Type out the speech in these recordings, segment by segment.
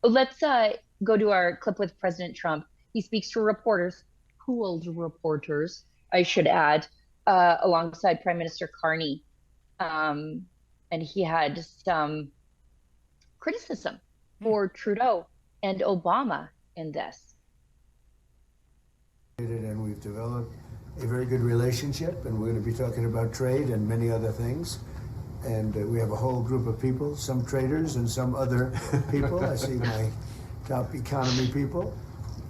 Let's go to our clip with President Trump. He speaks to reporters, pooled reporters, I should add, alongside Prime Minister Carney. And he had some criticism for Trudeau and Obama in this. And we've developed a very good relationship, and we're going to be talking about trade and many other things. And we have a whole group of people, some traders and some other people. I see my top economy people.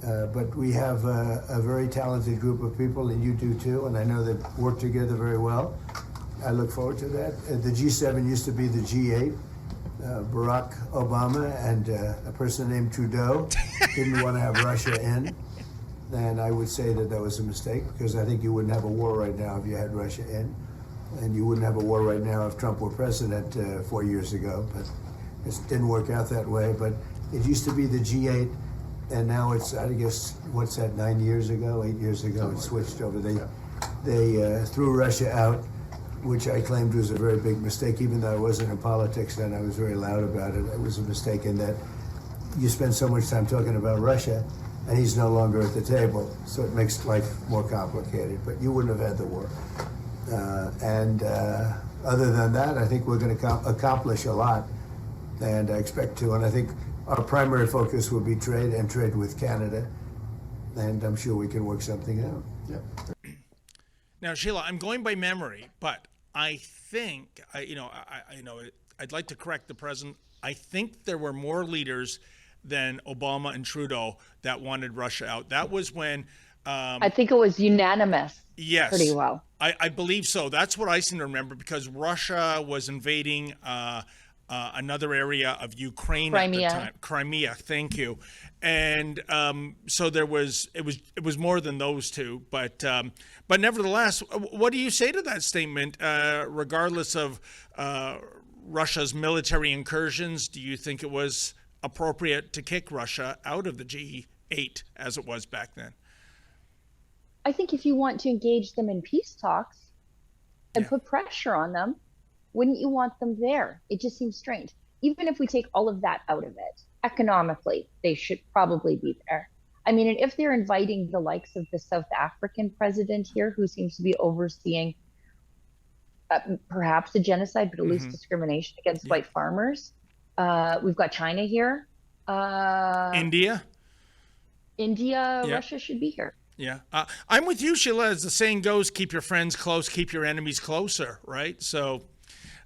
But we have a very talented group of people, and you do too, and I know they work together very well. I look forward to that. The G7 used to be the G8. Barack Obama and a person named Trudeau didn't want to have Russia in. And I would say that that was a mistake, because I think you wouldn't have a war right now if you had Russia in. And you wouldn't have a war right now if Trump were president 4 years ago. But it didn't work out that way. But it used to be the G8, and now it's, I guess, what's that, 8 years ago, it switched over. They threw Russia out, which I claimed was a very big mistake. Even though I wasn't in politics then, I was very loud about it. It was a mistake in that you spend so much time talking about Russia, and he's no longer at the table, so it makes life more complicated. But you wouldn't have had the war. Other than that, I think we're going to accomplish a lot, and I expect to. And I think our primary focus will be trade and trade with Canada, and I'm sure we can work something out. Yeah. Now, Sheila, I'm going by memory, but I think I'd like to correct the president. I think there were more leaders than Obama and Trudeau that wanted Russia out. That was when I think it was unanimous. Yes, pretty well. I believe so. That's what I seem to remember, because Russia was invading another area of Ukraine Crimea. at the time. Crimea, thank you. And so it was more than those two. But nevertheless, what do you say to that statement? Regardless of Russia's military incursions, do you think it was appropriate to kick Russia out of the G8 as it was back then? I think if you want to engage them in peace talks and put pressure on them, wouldn't you want them there? It just seems strange. Even if we take all of that out of it, economically, they should probably be there. I mean, and if they're inviting the likes of the South African president here, who seems to be overseeing perhaps a genocide, but at least discrimination against white farmers. We've got China here. India, Russia should be here. Yeah. I'm with you, Sheila. As the saying goes, keep your friends close, keep your enemies closer, right? So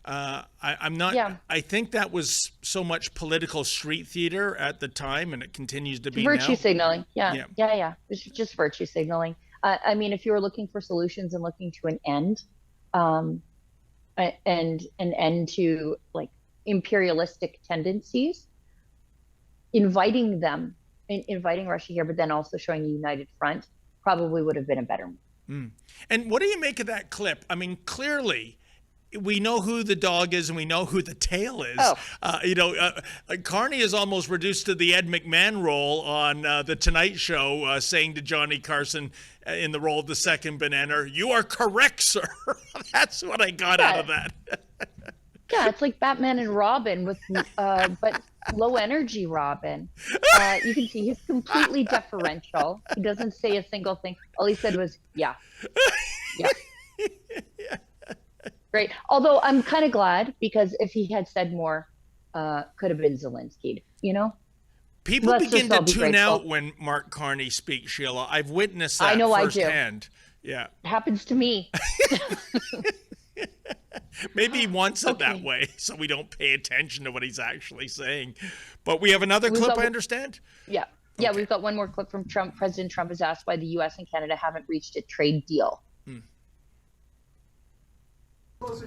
I'm not, I think that was so much political street theater at the time, and it continues to be virtue now. signaling. Yeah. It's just virtue signaling. I mean, if you were looking for solutions and looking to an end, and an end to like imperialistic tendencies, inviting Russia here, but then also showing a united front probably would have been a better move. And what do you make of that clip? I mean, clearly we know who the dog is and we know who the tail is. Carney is almost reduced to the Ed McMahon role on The Tonight Show, saying to Johnny Carson in the role of the second banana, "You are correct, sir." That's what I got out of that. Yeah, it's like Batman and Robin with, but low energy Robin. You can see he's completely deferential. He doesn't say a single thing. All he said was, yeah. Great. Although I'm kind of glad, because if he had said more, could have been Zelensky, People begin to tune out when Mark Carney speaks, Sheila. I've witnessed that firsthand. Yeah. It happens to me. Maybe he wants it that way, so we don't pay attention to what he's actually saying. But we have another clip, I understand? Yeah. Yeah, we've got one more clip from Trump. President Trump is asked why the U.S. and Canada haven't reached a trade deal. What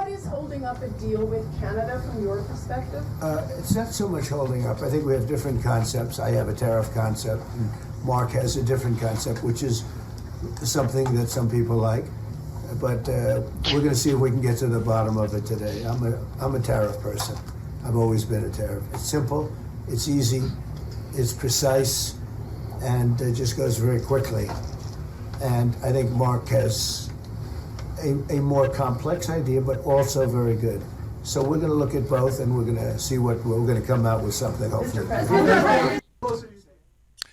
is holding up a deal with Canada from your perspective? It's not so much holding up. I think we have different concepts. I have a tariff concept, and Mark has a different concept, which is something that some people like. But we're going to see if we can get to the bottom of it today. I'm a tariff person. I've always been a tariff. It's simple, it's easy, it's precise, and it just goes very quickly. And I think Mark has a more complex idea, but also very good. So we're going to look at both, and we're going to see what we're going to come out with something, hopefully.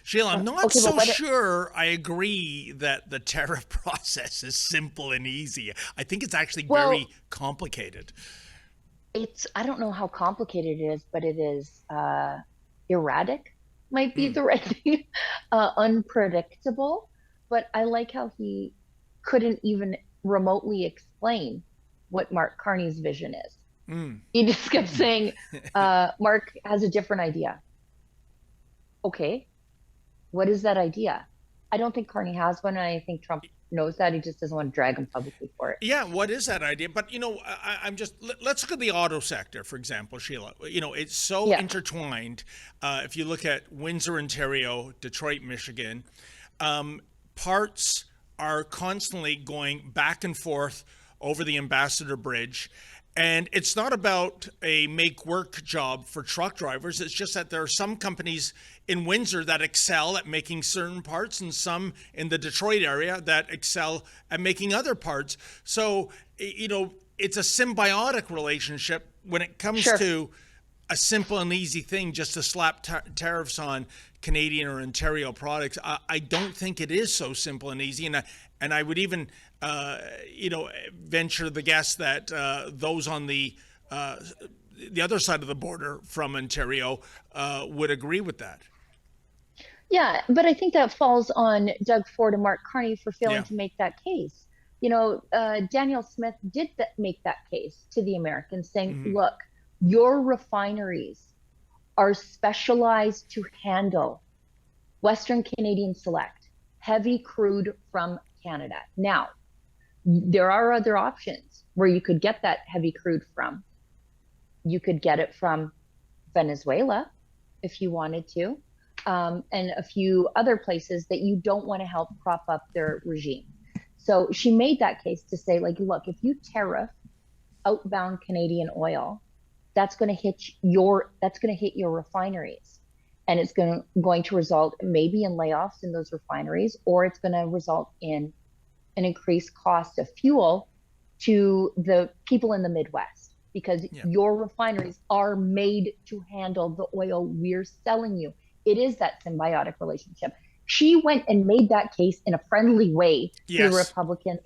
Sheila, I'm not okay, so sure I agree that the tariff process is simple and easy. I think it's actually very complicated. I don't know how complicated it is, but it is erratic, might be the right thing, unpredictable. But I like how he couldn't even remotely explain what Mark Carney's vision is. He just kept saying, Mark has a different idea. Okay, what is that idea? I don't think Carney has one, and I think Trump knows that. He just doesn't want to drag him publicly for it. Yeah, what is that idea? But, let's look at the auto sector, for example, Sheila. It's so intertwined. If you look at Windsor, Ontario, Detroit, Michigan, parts are constantly going back and forth over the Ambassador Bridge. And it's not about a make work job for truck drivers. It's just that there are some companies in Windsor that excel at making certain parts, and some in the Detroit area that excel at making other parts. So, it's a symbiotic relationship when it comes to a simple and easy thing, just to slap tariffs on Canadian or Ontario products. I don't think it is so simple and easy. And I would even, venture the guess that those on the other side of the border from Ontario would agree with that. Yeah, but I think that falls on Doug Ford and Mark Carney for failing to make that case. Daniel Smith did make that case to the Americans, saying, look, your refineries are specialized to handle Western Canadian Select, heavy crude from Canada. Now, there are other options where you could get that heavy crude from. You could get it from Venezuela if you wanted to, and a few other places that you don't want to help prop up their regime. So she made that case to say, look, if you tariff outbound Canadian oil, that's going to hit your refineries, and it's going to result maybe in layoffs in those refineries, or it's going to result in an increased cost of fuel to the people in the Midwest, because your refineries are made to handle the oil we're selling you. It is that symbiotic relationship. She went and made that case in a friendly way to the Republicans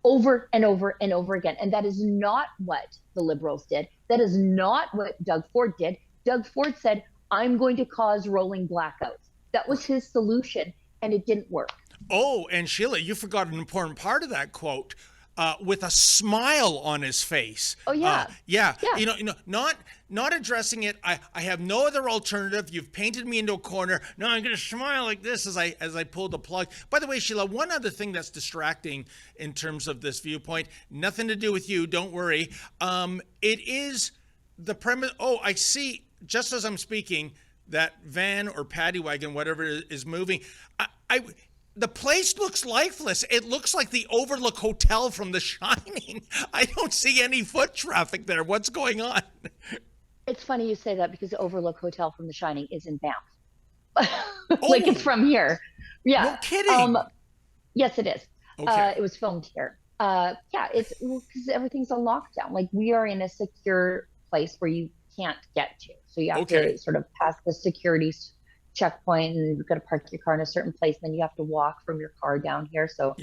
over and over and over again. And that is not what the Liberals did. That is not what Doug Ford did. Doug Ford said, I'm going to cause rolling blackouts. That was his solution, and it didn't work. Oh, and Sheila, you forgot an important part of that quote. With a smile on his face. Oh yeah. Not addressing it. I have no other alternative. You've painted me into a corner. No, I'm going to smile like this as I pull the plug. By the way, Sheila, one other thing that's distracting in terms of this viewpoint, nothing to do with you. Don't worry. It is the premise. Oh, I see. Just as I'm speaking, that van or paddy wagon, whatever is moving. The place looks lifeless. It looks like the Overlook Hotel from The Shining. I don't see any foot traffic there. What's going on? It's funny you say that, because the Overlook Hotel from The Shining is in Banff. It's from here. Yeah. No kidding. Yes, it is. Okay. It was filmed here. It's because everything's on lockdown. We are in a secure place where you can't get to. So you have to sort of pass the security checkpoint, and you've got to park your car in a certain place, and then you have to walk from your car down here. So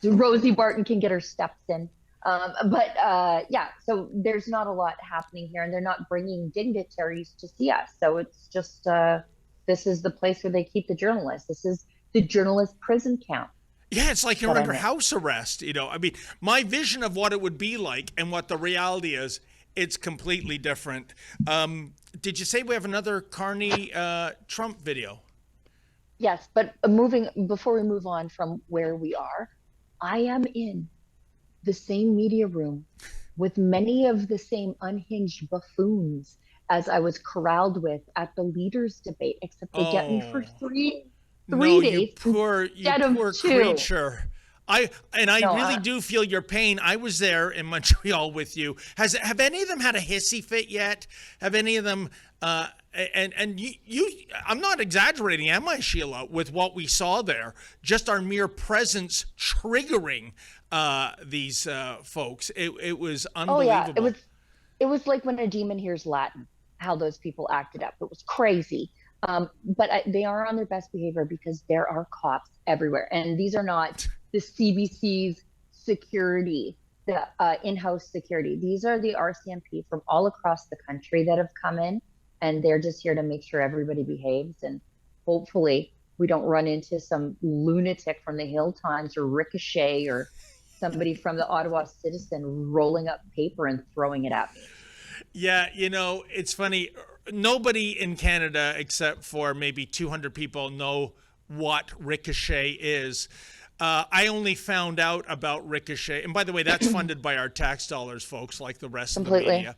Rosie Barton can get her steps in, so there's not a lot happening here, and they're not bringing dignitaries to see us. So it's just this is the place where they keep the journalists. This is the journalist prison camp. Yeah, it's like you're under house arrest. My vision of what it would be like and what the reality is, it's completely different. Did you say we have another Carney Trump video? Yes, but before we move on from where we are, I am in the same media room with many of the same unhinged buffoons as I was corralled with at the leaders' debate, except they get me for three days. You poor creature. I really do feel your pain. I was there in Montreal with you. Have any of them had a hissy fit yet? Have any of them and I'm not exaggerating, am I, Sheila, with what we saw there? Just our mere presence triggering these folks. It was Oh yeah, unbelievable. it was like when a demon hears Latin, how those people acted up. It was crazy. But they are on their best behavior because there are cops everywhere, and these are not the CBC's security, the in-house security. These are the RCMP from all across the country that have come in, and they're just here to make sure everybody behaves, and hopefully we don't run into some lunatic from the Hill Times or Ricochet or somebody from the Ottawa Citizen rolling up paper and throwing it at me. Yeah, it's funny. Nobody in Canada, except for maybe 200 people, know what Ricochet is. I only found out about Ricochet. And by the way, that's funded by our tax dollars, folks, like the rest of the Completely. media,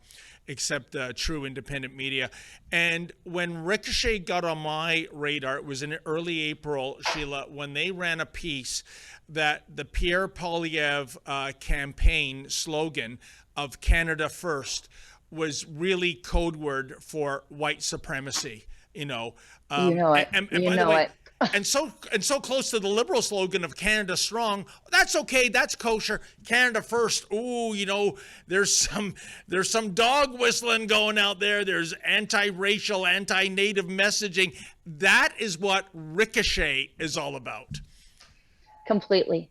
except true independent media. And when Ricochet got on my radar, it was in early April, Sheila, when they ran a piece that the Pierre Poilievre campaign slogan of Canada First was really code word for white supremacy, You know it. and You by the know way, it. and so close to the Liberal slogan of Canada Strong. That's okay. That's kosher. Canada First. Ooh, there's some dog whistling going out there. There's anti-racial, anti-native messaging. That is what Ricochet is all about. Completely.